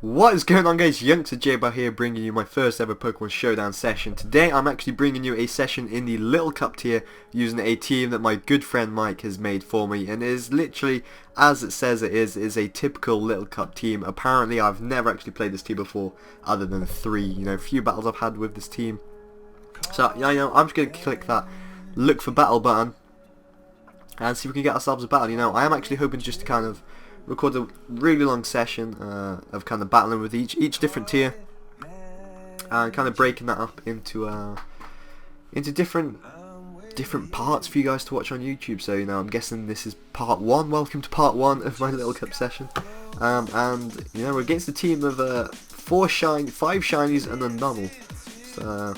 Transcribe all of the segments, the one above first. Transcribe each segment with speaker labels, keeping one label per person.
Speaker 1: What is going on, guys? Youngster J-Bar here, bringing you my first ever Pokemon Showdown session. Today I'm actually bringing you a session in the Little Cup tier using a team that my good friend Mike has made for me, and it is literally, as it says it is a typical Little Cup team. Apparently I've never actually played this team before, other than three, few battles I've had with this team. So, I'm just going to click that look for battle button and see if we can get ourselves a battle. I am actually hoping just to kind of record a really long session of kind of battling with each different tier and kind of breaking that up into different parts for you guys to watch on YouTube. So I'm guessing this is part one. Welcome to part one of my Little Cup session, and we're against a team of 5 shinies and a null. So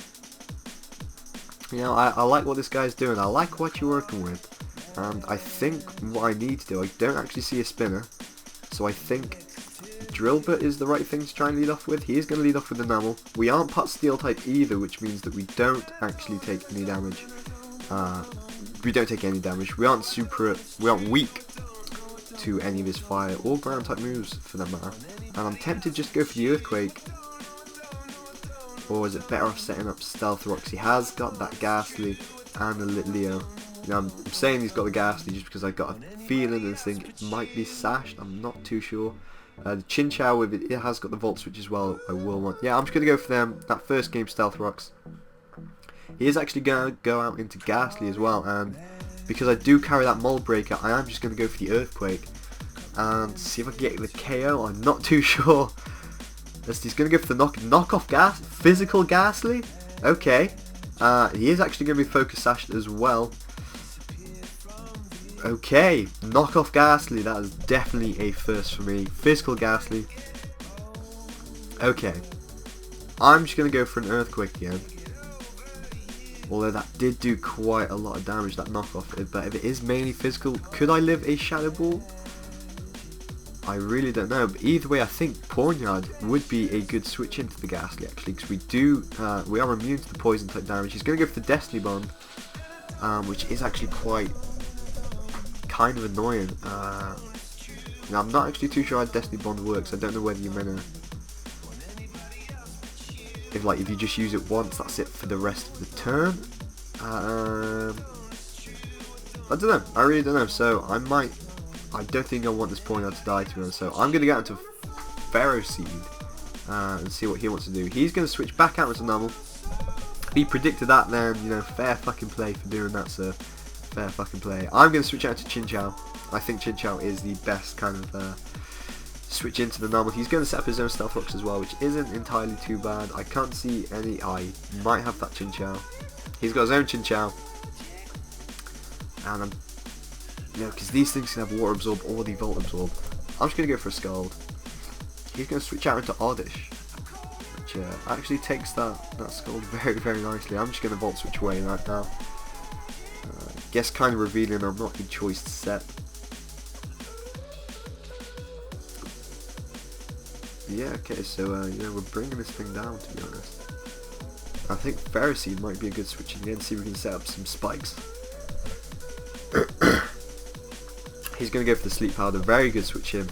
Speaker 1: I like what this guy's doing. I like what you're working with. And I think what I need to do, I don't actually see a spinner, so I think Drillbit is the right thing to try and lead off with. He is going to lead off with the Numel. We aren't Pot Steel type either, which means that we don't actually take any damage. We don't take any damage. We aren't weak to any of his fire or ground type moves for that matter. And I'm tempted just to go for the Earthquake. Or is it better off setting up Stealth Rocks? He has got that Ghastly and the Litleo. I'm saying he's got the Ghastly just because I got a feeling and think it might be Sashed. I'm not too sure. The Chinchou with it has got the Volt Switch as well. I will want. Yeah, I'm just going to go for them. That first game, Stealth Rocks. He is actually going to go out into Ghastly as well, and because I do carry that Mold Breaker, I am just going to go for the Earthquake and see if I can get the KO. I'm not too sure. He's going to go for the knockoff physical Ghastly. Okay. He is actually going to be Focus Sashed as well. Okay, knockoff Ghastly, that is definitely a first for me. Physical Ghastly. Okay, I'm just going to go for an Earthquake again. Although that did do quite a lot of damage, that knockoff. But if it is mainly physical, could I live a Shadow Ball? I really don't know. But either way, I think Pawnyard would be a good switch into the Ghastly actually, because we are immune to the poison type damage. He's going to go for the Destiny Bond, which is actually kind of annoying. Now I'm not actually too sure how Destiny Bond works. I don't know whether you're gonna, if you just use it once, that's it for the rest of the turn. I don't know. I really don't know. So I don't think I want this Pawnyard to die, to be honest. So I'm gonna get into Pharaoh Seed and see what he wants to do. He's gonna switch back out into Numel. If he predicted that, then fair fucking play for doing that, sir. Fair fucking play. I'm going to switch out to Chinchou. I think Chinchou is the best kind of switch into the Numel. He's going to set up his own Stealth Rocks as well, which isn't entirely too bad. I can't see any. I might have that Chinchou. He's got his own Chinchou. And because these things can have Water Absorb or the Volt Absorb. I'm just going to go for a Scald. He's going to switch out into Oddish, which actually takes that Scald very, very nicely. I'm just going to Volt Switch away right now. Guess kind of revealing I'm not a choice set. Yeah, okay, so we're bringing this thing down, to be honest. I think Pharaoh Seed might be a good switch again, see if we can set up some spikes. He's going to go for the Sleep Powder, very good switch in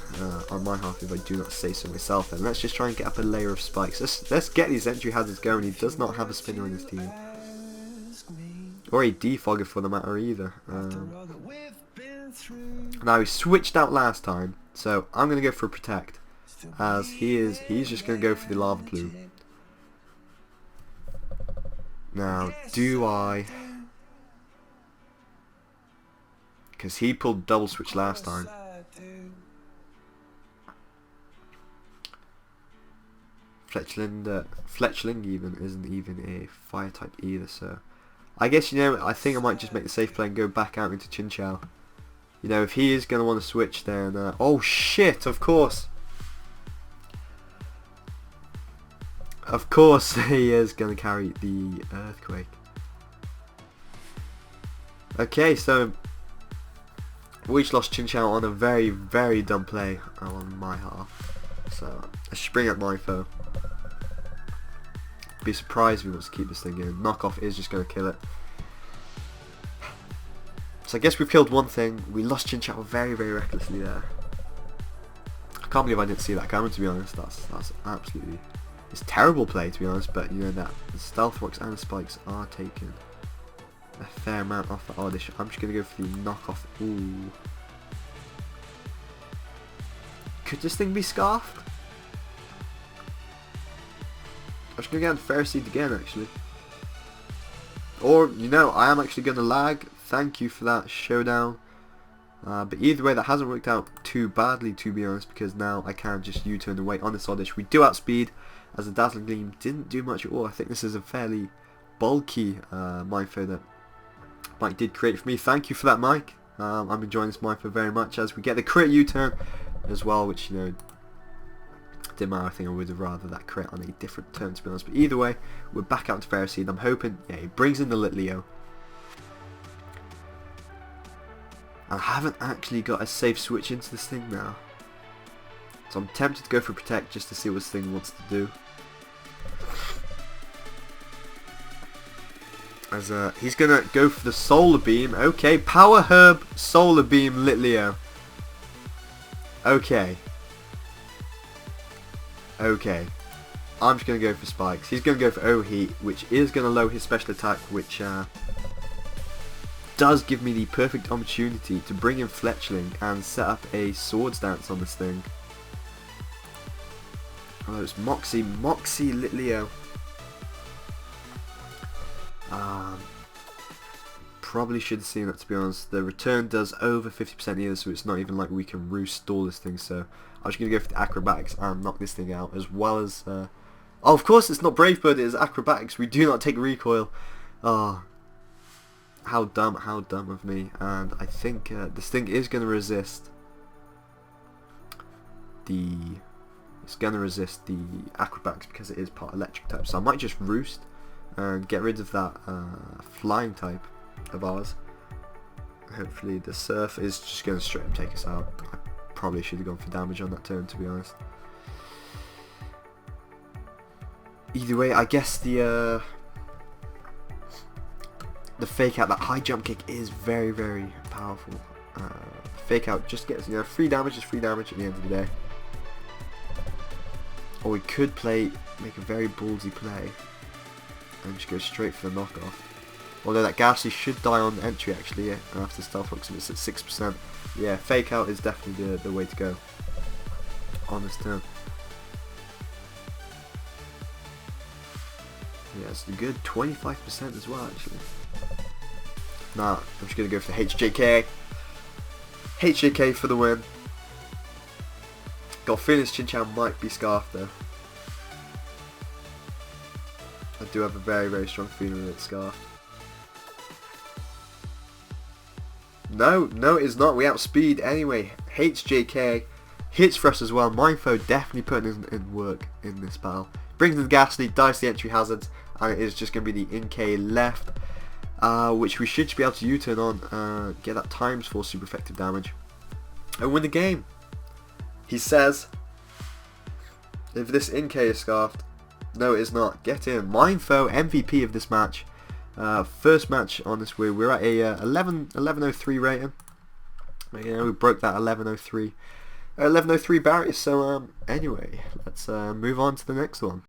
Speaker 1: on my half if I do not say so myself. And let's just try and get up a layer of spikes. Let's get these entry hazards going. He does not have a spinner in his team. Or a defogger for the matter either. Now he switched out last time, so I'm going to go for a Protect, as he's just going to go for the Lava Plume. Now, do I? Because he pulled double switch last time. Fletchling even isn't even a fire type either, so I guess I think I might just make the safe play and go back out into Chinchou. If he is going to want to switch, then oh shit! Of course he is going to carry the Earthquake. Okay, so we just lost Chinchou on a very, very dumb play on my half. So let's just bring up my foe. Be surprised if he wants to keep this thing in. Knockoff is just going to kill it. So I guess we've killed one thing. We lost Chinchou very, very recklessly there. I can't believe I didn't see that coming, to be honest. That's absolutely... It's terrible play, to be honest, but you know that the stealth rocks and the spikes are taking a fair amount off the Oddish. I'm just going to go for the knockoff. Ooh. Could this thing be scarfed? I'm just going to get Fair Seed again, actually. Or, you know, I am actually going to lag. Thank you for that showdown. But either way, that hasn't worked out too badly, to be honest, because now I can just U-turn away on this Oddish. We do outspeed, as the Dazzling Gleam didn't do much at all. I think this is a fairly bulky Mindfo that Mike did create for me. Thank you for that, Mike. I'm enjoying this Mindfo very much, as we get the crit U-turn as well, which, you know, didn't matter. I think I would have rather that crit on a different turn, to be honest. But either way, we're back out to Fair Seed. I'm hoping, yeah, he brings in the Litleo. I haven't actually got a safe switch into this thing now, so I'm tempted to go for Protect just to see what this thing wants to do. As he's gonna go for the Solar Beam. Okay, Power Herb, Solar Beam, Litleo. Okay. Okay. I'm just gonna go for Spikes. He's gonna go for O-Heat, which is gonna lower his special attack, which does give me the perfect opportunity to bring in Fletchling and set up a Swords Dance on this thing. Oh, it's Moxie Litleo. Probably should have seen that, to be honest. The return does over 50% either, so it's not even like we can restore this thing. So I'm just going to go for the Acrobatics and knock this thing out, as well as... oh, of course it's not Brave Bird, it is Acrobatics. We do not take recoil. Oh, how dumb of me. And I think this thing is going to resist the... It's going to resist the Acrobatics because it is part electric type. So I might just Roost and get rid of that flying type of ours. Hopefully the Surf is just going to straight up take us out. I probably should have gone for damage on that turn, to be honest. Either way, I guess the Fake Out, that high jump kick is very, very powerful. Fake Out just gets, you know, free damage is free damage at the end of the day. Or we could make a very ballsy play and just go straight for the knockoff. Although that Ghastly should die on entry, actually, yeah, after Stealth Rocks, and it's at 6%. Yeah, Fake Out is definitely the way to go on this turn. Yeah, it's a good 25% as well, actually. Nah, I'm just going to go for the HJK. HJK for the win. Got a feeling this Chin-Chan might be scarfed though. I do have a very, very strong feeling that it's scarfed. No, it is not. We outspeed anyway. HJK hits for us as well. Mindfo definitely putting in work in this battle. Brings in the Ghastly, dies the entry hazards, and it is just going to be the in-K left, which we should be able to U-turn on, get that times 4 super effective damage, and win the game. He says, if this in-K is scarfed, no it is not. Get in. Mindfo MVP of this match. First match on this we're at a 1103 rating. You know, we broke that 1103 barrier. So anyway, let's move on to the next one.